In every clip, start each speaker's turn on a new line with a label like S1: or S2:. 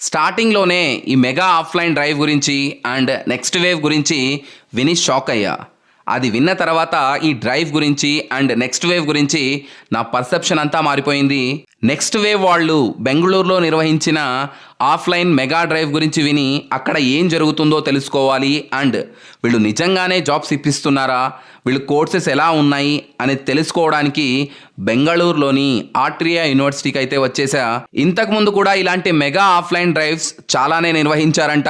S1: స్టార్టింగ్‌లోనే ఈ mega offline drive గురించి అండ్ నెక్స్ట్ వేవ్ గురించి విని షాక్ అయ్యా. అది విన్న తర్వాత ఈ డ్రైవ్ గురించి అండ్ నెక్స్ట్ వేవ్ గురించి నా పర్సెప్షన్ అంతా మారిపోయింది. నెక్స్ట్ వేవ్ వాళ్ళు బెంగుళూరులో నిర్వహించిన ఆఫ్లైన్ మెగా డ్రైవ్ గురించి విని అక్కడ ఏం జరుగుతుందో తెలుసుకోవాలి అండ్ వీళ్ళు నిజంగానే జాబ్స్ ఇప్పిస్తున్నారా, వీళ్ళు కోర్సెస్ ఎలా ఉన్నాయి అనేది తెలుసుకోవడానికి బెంగళూరులోని ఆట్రియా యూనివర్సిటీకి అయితే వచ్చేసా. ఇంతకుముందు కూడా ఇలాంటి మెగా ఆఫ్లైన్ డ్రైవ్స్ చాలానే నిర్వహించారంట.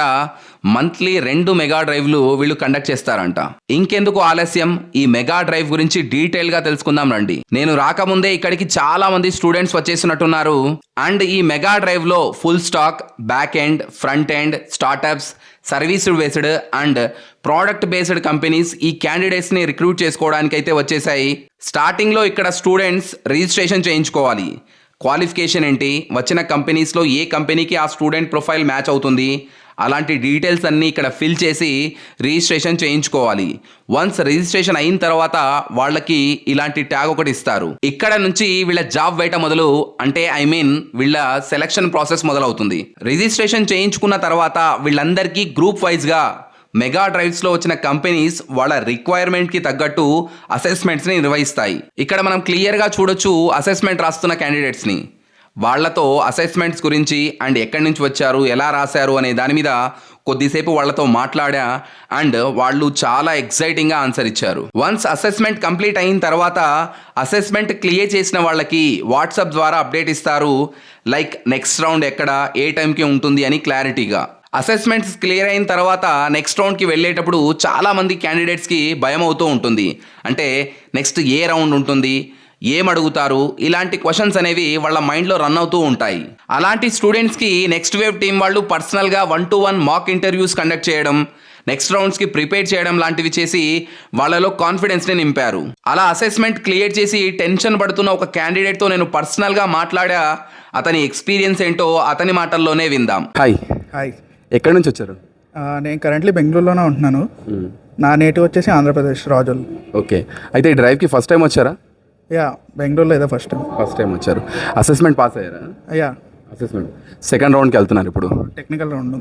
S1: మంత్లీ 2 మెగా డ్రైవ్లు వీళ్ళు కండక్ట్ చేస్తారంట. ఇంకెందుకు ఆలస్యం, ఈ మెగా డ్రైవ్ గురించి డీటెయిల్గా తెలుసుకుందాం రండి. నేను రాకముందే ఇక్కడికి చాలా మంది స్టూడెంట్స్ వచ్చేసినట్టున్నారు. అండ్ ఈ మెగా డ్రైవ్లో full stock, back end, front end, startups, service based and product based companies ఈ క్యాండిడేట్స్ని రిక్రూట్ చేసుకోవడానికి అయితే వచ్చేసాయి. స్టార్టింగ్లో ఇక్కడ స్టూడెంట్స్ రిజిస్ట్రేషన్ చేయించుకోవాలి. క్వాలిఫికేషన్ ఏంటి, వచ్చిన కంపెనీస్లో ఏ కంపెనీకి ఆ స్టూడెంట్ ప్రొఫైల్ మ్యాచ్ అవుతుంది, అలాంటి డీటెయిల్స్ అన్నీ ఇక్కడ ఫిల్ చేసి రిజిస్ట్రేషన్ చేయించుకోవాలి. వన్స్ రిజిస్ట్రేషన్ అయిన తర్వాత వాళ్ళకి ఇలాంటి ట్యాగ్ ఒకటి ఇస్తారు. ఇక్కడ నుంచి వీళ్ళ జాబ్ వేట మొదలు, అంటే వీళ్ళ సెలక్షన్ ప్రాసెస్ మొదలవుతుంది. రిజిస్ట్రేషన్ చేయించుకున్న తర్వాత వీళ్ళందరికీ గ్రూప్ వైజ్గా మెగా డ్రైవ్స్లో వచ్చిన కంపెనీస్ వాళ్ళ రిక్వైర్మెంట్కి తగ్గట్టు అసెస్మెంట్స్ని నిర్వహిస్తాయి. ఇక్కడ మనం క్లియర్గా చూడొచ్చు అసెస్మెంట్ రాస్తున్న క్యాండిడేట్స్ని. వాళ్లతో అసెస్మెంట్స్ గురించి అండ్ ఎక్కడి నుంచి వచ్చారు, ఎలా రాశారు అనే దాని మీద కొద్దిసేపు వాళ్ళతో మాట్లాడా అండ్ వాళ్ళు చాలా ఎక్సైటింగ్గా ఆన్సర్ ఇచ్చారు. వన్స్ అసెస్మెంట్ కంప్లీట్ అయిన తర్వాత అసెస్మెంట్ క్లియర్ చేసిన వాళ్ళకి వాట్సాప్ ద్వారా అప్డేట్ ఇస్తారు. లైక్ నెక్స్ట్ రౌండ్ ఎక్కడ, ఏ టైంకి ఉంటుంది అని క్లారిటీగా. అసెస్మెంట్స్ క్లియర్ అయిన తర్వాత నెక్స్ట్ రౌండ్కి వెళ్ళేటప్పుడు చాలామంది క్యాండిడేట్స్కి భయం అవుతూ ఉంటుంది. అంటే నెక్స్ట్ ఏ రౌండ్ ఉంటుంది, ఏం అడుగుతారు, ఇలాంటి క్వశ్చన్స్ అనేవి వాళ్ళ మైండ్లో రన్ అవుతూ ఉంటాయి. అలాంటి స్టూడెంట్స్కి నెక్స్ట్ వేవ్ టీం వాళ్ళు పర్సనల్గా 1-to-1 మాక్ ఇంటర్వ్యూస్ కండక్ట్ చేయడం, నెక్స్ట్ రౌండ్స్కి ప్రిపేర్ చేయడం లాంటివి చేసి వాళ్ళలో కాన్ఫిడెన్స్ని నింపారు. అలా అసెస్మెంట్ క్లియర్ చేసి టెన్షన్ పడుతున్న ఒక క్యాండిడేట్తో నేను పర్సనల్గా మాట్లాడా. అతని ఎక్స్పీరియన్స్ ఏంటో అతని మాటల్లోనే విందాం.
S2: హాయ్,
S3: ఎక్కడి నుంచి వచ్చారు?
S2: నేను కరెంట్లీ బెంగళూరులోనే ఉంటున్నాను. నా నేటివ్ వచ్చేసి ఆంధ్రప్రదేశ్, రాజోల్.
S3: ఓకే, అయితే ఈ డ్రైవ్కి ఫస్ట్ టైం వచ్చారా?
S2: బెంగళూరులో ఇదే ఫస్ట్ టైం
S3: వచ్చారు. అసెస్మెంట్ పాస్ అయ్యారా? అసెస్మెంట్ సెకండ్ రౌండ్కి వెళ్తున్నారు ఇప్పుడు.
S2: Technical round.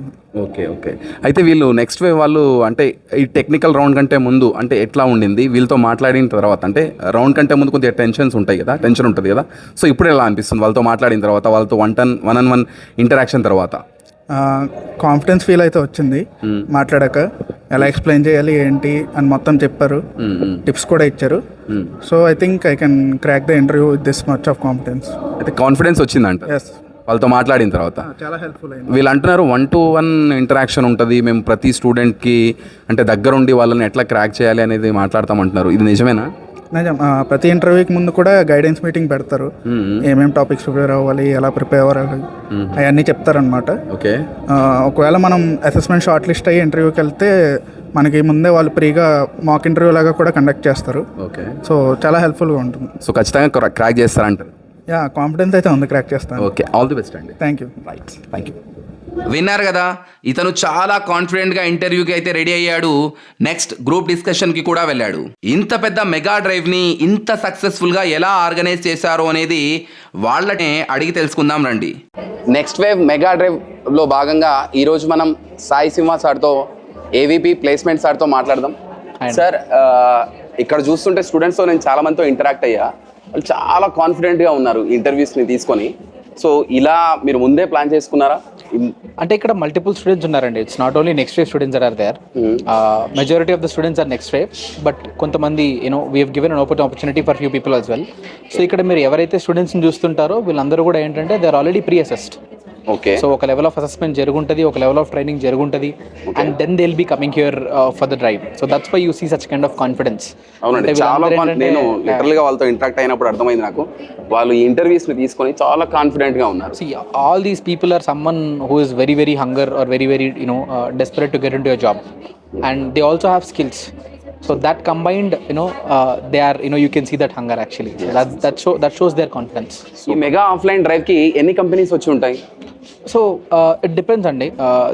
S3: ఓకే, అయితే వీళ్ళు నెక్స్ట్ వేవ్ వాళ్ళు అంటే ఈ టెక్నికల్ రౌండ్ కంటే ముందు అంటే ఎట్లా ఉండింది, వీళ్ళతో మాట్లాడిన తర్వాత అంటే రౌండ్ కంటే ముందు కొద్దిగా టెన్షన్ ఉంటుంది కదా, సో ఇప్పుడు ఎలా అనిపిస్తుంది వాళ్ళతో మాట్లాడిన తర్వాత, వాళ్ళతో 1-on-1 ఇంటరాక్షన్ తర్వాత?
S2: కాన్ఫిడెన్స్ ఫీల్ అయితే వచ్చింది. మాట్లాడాక ఎలా ఎక్స్ప్లెయిన్ చేయాలి ఏంటి అని మొత్తం చెప్పారు, టిప్స్ కూడా ఇచ్చారు. So I think I can crack the interview with this much of confidence.
S3: అయితే కాన్ఫిడెన్స్ వచ్చిందంట వాళ్ళతో మాట్లాడిన తర్వాత?
S2: చాలా హెల్ప్ఫుల్ అయింది.
S3: వీళ్ళు అంటున్నారు 1-to-1 ఇంటరాక్షన్ ఉంటుంది, మేము ప్రతి స్టూడెంట్కి అంటే దగ్గరుండి వాళ్ళని ఎట్లా క్రాక్ చేయాలి అనేది మాట్లాడతామంటున్నారు. ఇది నిజమేనా?
S2: నిజం. ప్రతి ఇంటర్వ్యూకి ముందు కూడా గైడెన్స్ మీటింగ్ పెడతారు. ఏమేమి టాపిక్స్ ప్రిపేర్ అవ్వాలి, ఎలా ప్రిపేర్ అవ్వాలి అవన్నీ చెప్తారనమాట.
S3: ఓకే,
S2: ఒకవేళ మనం అసెస్మెంట్ షార్ట్ లిస్ట్ అయ్యి ఇంటర్వ్యూకి వెళ్తే మనకి ముందే వాళ్ళు ఫ్రీగా మాక్ ఇంటర్వ్యూ లాగా కూడా కండక్ట్ చేస్తారు.
S3: ఓకే,
S2: సో చాలా హెల్ప్ఫుల్గా ఉంటుంది.
S3: సో ఖచ్చితంగా క్రాక్ చేస్తారంటారు?
S2: కాన్ఫిడెన్స్ అయితే ఉంది, క్రాక్ చేస్తాను.
S3: ఓకే, ఆల్ ది బెస్ట్ అండి.
S2: Thank you.
S3: Right, thank you.
S1: విన్నారు కదా, ఇతను చాలా కాన్ఫిడెంట్గా ఇంటర్వ్యూకి అయితే రెడీ అయ్యాడు. నెక్స్ట్ గ్రూప్ డిస్కషన్కి కూడా వెళ్ళాడు. ఇంత పెద్ద మెగా డ్రైవ్ని ఇంత సక్సెస్ఫుల్గా ఎలా ఆర్గనైజ్ చేశారో అనేది వాళ్ళనే అడిగి తెలుసుకుందాం రండి. నెక్స్ట్ వేవ్ మెగా డ్రైవ్లో భాగంగా ఈరోజు మనం సాయి సింహ సార్తో, ఏవీపీ ప్లేస్మెంట్ సార్తో మాట్లాడదాం. సార్, ఇక్కడ చూస్తుంటే స్టూడెంట్స్తో నేను చాలా మందితో ఇంటరాక్ట్ అయ్యా. వాళ్ళు చాలా కాన్ఫిడెంట్గా ఉన్నారు ఇంటర్వ్యూస్ని తీసుకొని. సో ఇలా మీరు ముందే ప్లాన్ చేసుకున్నారా?
S4: అంటే ఇక్కడ మల్టిపుల్ స్టూడెంట్స్ ఉన్నారండి. It's not only next wave students are there. Majority of the students are next wave, but కొంతమంది we have given an opportunity for few people as well. So ఇక్కడ మీరు ఎవరైతే స్టూడెంట్స్ని చూస్తుంటారో వీళ్ళందరూ కూడా ఏంటంటే they are already pre assessed.
S1: Okay,
S4: so ఒక లెవెల్ ఆఫ్ అసెస్మెంట్ జరుగుంటుంది, ఒక లెవెల్ ఆఫ్ ట్రైనింగ్ జరుగుంటుంది, and then they will be coming here for the drive. So that's why you see such kind of confidence.
S1: అవునండి, చాలా నేను లిటరల్గా వాళ్ళతో interact అయినప్పుడు అర్థమైంది నాకు, వాళ్ళు ఈ ఇంటర్వ్యూస్ని తీసుకొని చాలా కాన్ఫిడెంట్గా ఉన్నారు.
S4: See, all these people are someone who is very, very hunger or very, very, desperate to get into a job. And they also have skills. So that combined, they are, you can see that hunger actually. So that shows their confidence.
S1: ఈ mega offline డ్రైవ్కి ఎన్ని companies వచ్చి ఉంటాయి?
S4: So it depends on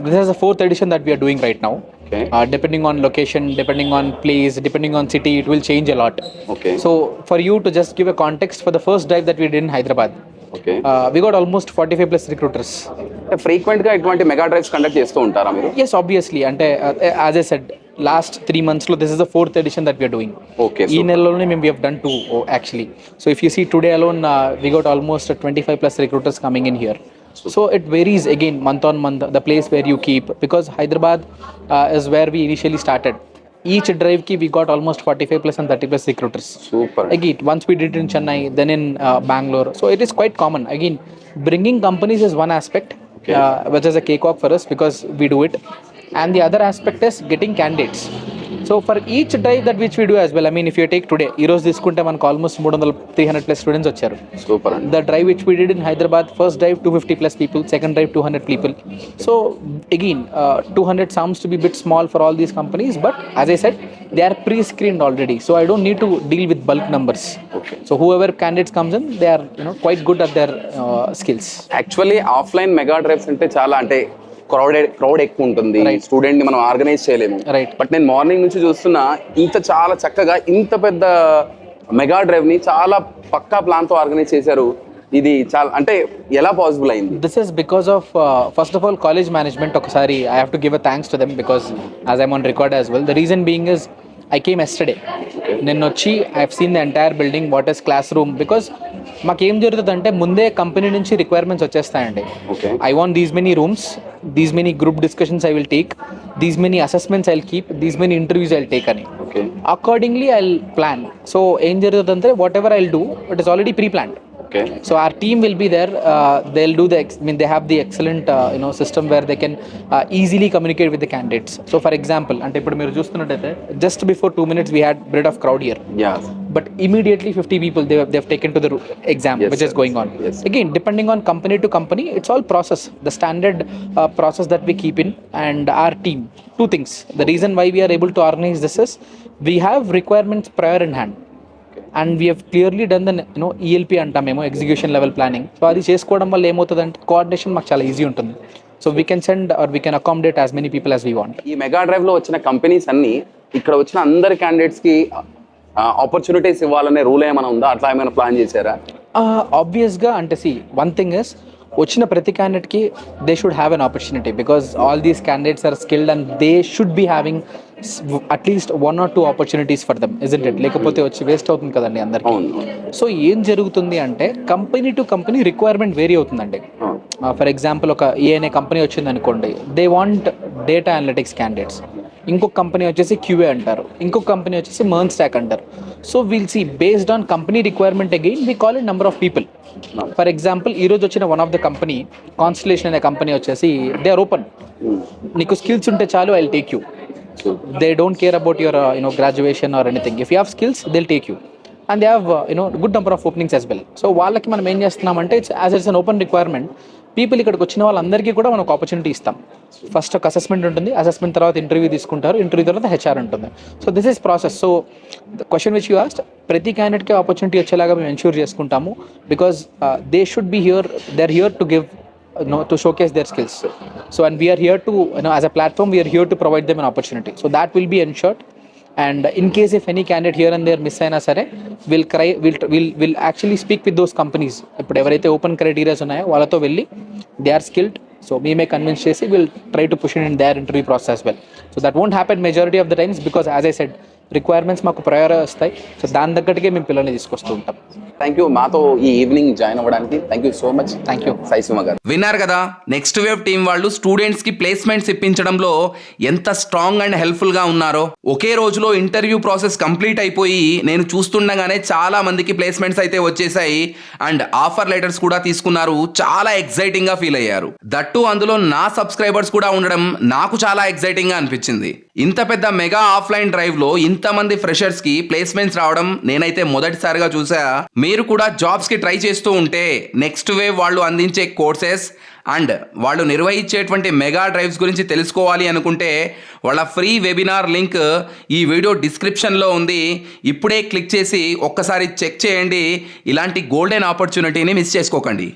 S4: this is the 4th edition that we are doing right now.
S1: Okay.
S4: Depending on location, depending on place, depending on city, it will change a lot.
S1: Okay.
S4: So for you to just give a context, for the first drive that we did in Hyderabad,
S3: okay.
S4: We got almost 45 plus recruiters.
S3: ఫ్రీక్వెంట్గా ఇటువంటి mega drives conduct చేస్తూ ఉంటారా మీరు?
S4: Yes, obviously. అంటే as I said, last 3 months లో this is the 4th edition that we are doing.
S3: Okay,
S4: ఈ నెలలోనే మేము we have done 2 actually. So if you see today alone, we got almost 25 plus recruiters coming in here. So it varies again month on month, the place where you keep, because Hyderabad is where we initially started. Each drive ki we got almost 45 plus and 30 plus recruiters.
S3: Super.
S4: Again, once we did it in Chennai, then in Bangalore. So it is quite common. Again, bringing companies is one aspect, which is a cakewalk for us because we do it. And the other aspect is getting candidates. So for each drive that which we do as well, I mean, if you take today, ఈ రోజు తీసుకుంటే మనకు almost 300 plus students వచ్చారు.
S3: Super అండి.
S4: The drive which we did in Hyderabad, first drive 250 plus people, second drive 200 people. So again, 200 sounds to be a bit small for all these companies, but as I said, they are pre-screened already. So I don't need to deal with bulk numbers.
S3: Okay.
S4: So whoever candidates comes in, they are quite good at their skills.
S3: Actually offline mega drives అంటే చాలా అంటే crowd ఎక్కువ ఉంటుంది, student ని మనం organise చేయలేము.
S4: Right.
S3: But నేను morning నుంచి చూస్తున్నా చాలా చక్కగా ఇంత పెద్ద మెగా డ్రైవ్ ని చాలా పక్కా ప్లాన్ తో ఆర్గనైజ్ చేశారు. ఇది చాలా అంటే ఎలా పాసిబుల్ అయింది?
S4: This is because of first of all college management. Okasari I have to give a thanks to them because as I'm on record as well. The reason being is I came yesterday. నేను వచ్చి I have seen the entire building, what is class room, because మాకేం జరుగుతుందంటే ముందే company నుంచి requirements వచ్చేస్తాయండి. I want these many rooms, these many group discussions I will take, these many assessments I will keep, these many interviews I will take అని. Accordingly I will plan. So ఏం జరుగుతుందంటే whatever I will do, it is already pre planned. So our team will be there. They'll do they have the excellent system where they can easily communicate with the candidates. So for example, ante ippudu meer chustunnataithe just before 2 minutes we had bit of crowd here.
S3: Yes.
S4: But immediately 50 people they've taken to the exam, yes, which is going on.
S3: Yes.
S4: Again, depending on company to company, it's all process, the standard process that we keep in. And our team, two things. The reason why we are able to organize this is we have requirements prior in hand. And we have clearly done the ELP అంటామేమో, execution level planning. So అది చేసుకోవడం వల్ల ఏమవుతుందంటే coordination మాకు చాలా easy ఉంటుంది. So we can send or we can accommodate as many people as we want.
S3: ఈ mega drive లో వచ్చిన కంపెనీస్ అన్ని ఇక్కడ వచ్చిన అందరి క్యాండిడేట్స్ కి ఆపర్చునిటీస్ ఇవ్వాలనే రూల్ ఏమైనా ఉందా? అట్లా ఏమైనా ప్లాన్ చేశారా?
S4: ఆబ్వియస్గా అంటే వన్ థింగ్ ఇస్, వచ్చిన ప్రతి క్యాండిడేట్కి they should have an opportunity because all these candidates are skilled and they should be having at least 1 or 2 opportunities for them, isn't it? లేకపోతే వచ్చి వేస్ట్ అవుతుంది కదండి అందరికి. సో ఏం జరుగుతుంది అంటే company to company requirement vary అవుతుందండి. ఫర్ ఎగ్జాంపుల్ ఒక అనే కంపెనీ వచ్చింది అనుకోండి, they want data analytics candidates. ఇంకొక కంపెనీ వచ్చేసి QA అంటారు, ఇంకొక కంపెనీ వచ్చేసి MERN స్టాక్ అంటారు. So will see based on company requirement again we call it number of people. For example ఈ రోజు వచ్చిన one of the company Constellation అనే కంపెనీ వచ్చేసి దే ఆర్ ఓపెన్, నీకు స్కిల్స్ ఉంటే చాలు I will take you. They don't care about your graduation or anything. If you have skills, they'll take you. And they have good number of openings as well. So వాళ్ళకి మనం ఏం చేస్తున్నామంటే it's an open requirement. People ఇక్కడికి వచ్చిన వాళ్ళందరికీ కూడా మనం ఒక ఆపర్చునిటీ ఇస్తాం. ఫస్ట్ ఒక అసెస్మెంట్ ఉంటుంది, అసెస్మెంట్ తర్వాత ఇంటర్వ్యూ తీసుకుంటారు, ఇంటర్వ్యూ తర్వాత HR ఉంటుంది. So this is process. So the question which you asked, ప్రతి క్యాండిడేట్కి ఆపర్చునిటీ వచ్చేలాగా మేము ఎన్ష్యూర్ చేసుకుంటాము because they should be here, they are here to give to showcase their skills. So and we are here to as a platform we are here to provide them an opportunity. So that will be ensured. And in case if any candidate here and there miss aina sare, we'll actually speak with those companies. Ippudu evaraithe open criteria unnayo vallato velli they are skilled, so we may convince chesi we'll try to push it in their interview process as well. So that won't happen majority of the times because as I said requirements మాకు prior వస్తాయి. So దాని తగ్గట్టుగా మేము పిల్లల్ని తీసుకొస్తూ ఉంటాం.
S3: Thank you మాతో ఈ ఈవినింగ్ జాయిన్ అవ్వడానికి. Thank you so much.
S4: Thank you
S3: Sai Suma గారు.
S1: విన్నారు కదా, నెక్స్ట్ వేవ్ టీం వాళ్ళు స్టూడెంట్స్కి ప్లేస్మెంట్స్ ఇప్పించడంలో ఎంత స్ట్రాంగ్ అండ్ హెల్ప్ఫుల్గా ఉన్నారో. ఒకే రోజులో ఇంటర్వ్యూ ప్రాసెస్ కంప్లీట్ అయిపోయి నేను చూస్తుండగానే చాలా మందికి ప్లేస్మెంట్స్ అయితే వచ్చేసాయి అండ్ ఆఫర్ లెటర్స్ కూడా తీసుకున్నారు. చాలా ఎక్సైటింగ్గా ఫీల్ అయ్యారు. దట్టు అందులో నా సబ్స్క్రైబర్స్ కూడా ఉండడం నాకు చాలా ఎక్సైటింగ్గా అనిపించింది. ఇంత పెద్ద మెగా ఆఫ్లైన్ డ్రైవ్లో ఇంతమంది ఫ్రెషర్స్కి ప్లేస్మెంట్స్ రావడం నేనైతే మొదటిసారిగా చూసా. మీరు కూడా జాబ్స్కి ట్రై చేస్తూ ఉంటే నెక్స్ట్ వేవ్ వాళ్ళు అందించే కోర్సెస్ అండ్ వాళ్ళు నిర్వహించేటువంటి మెగా డ్రైవ్స్ గురించి తెలుసుకోవాలి అనుకుంటే వాళ్ళ ఫ్రీ వెబినార్ లింక్ ఈ వీడియో డిస్క్రిప్షన్లో ఉంది. ఇప్పుడే క్లిక్ చేసి ఒక్కసారి చెక్ చేయండి. ఇలాంటి గోల్డెన్ ఆపర్చునిటీని మిస్ చేసుకోకండి.